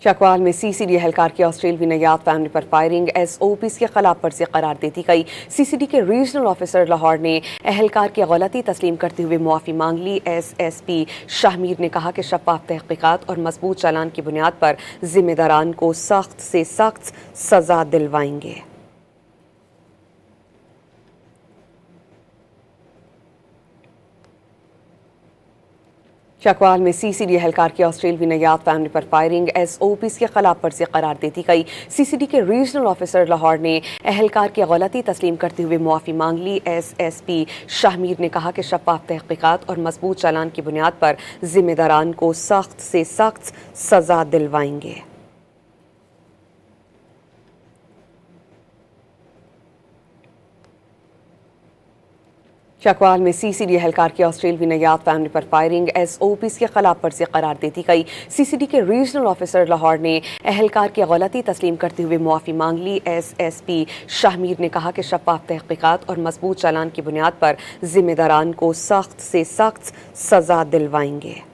چکوال میں سی C D اہلکار کی آسٹریلوی نیاد فیملی پر فائرنگ ایس او پیز کی خلاف ورزی قرار دے دی گئی۔ سی سی ڈی کے ریجنل آفیسر لاہور نے اہلکار کی غلطی تسلیم کرتے ہوئے معافی مانگ لی۔ ایس پی شاہ میر نے کہا کہ شفاف تحقیقات اور مضبوط چالان کی بنیاد پر ذمہ داران کو سخت سے سخت سزا دلوائیں گے۔ چکوال میں سی سی ڈی اہلکار کی آسٹریلوی نیاد فیملی پر فائرنگ ایس او پیز کی خلاف ورزی قرار دے دی گئی۔ سی سی ڈی کے ریجنل آفیسر لاہور نے اہلکار کی غلطی تسلیم کرتے ہوئے معافی مانگ لی۔ ایس پی شاہ میر نے کہا کہ شفاف تحقیقات اور مضبوط چالان کی بنیاد پر ذمہ داران کو سخت سے سخت سزا دلوائیں گے۔ چکوال میں سی سی ڈی اہلکار کی آسٹریلوی نیاد فیملی پر فائرنگ ایس او پیز کی خلاف ورزی قرار دے دی گئی۔ سی سی ڈی کے ریجنل آفیسر لاہور نے اہلکار کی غلطی تسلیم کرتے ہوئے معافی مانگ لی۔ ایس پی شاہ میر نے کہا کہ شفاف تحقیقات اور مضبوط چالان کی بنیاد پر ذمہ داران کو سخت سے سخت سزا دلوائیں گے۔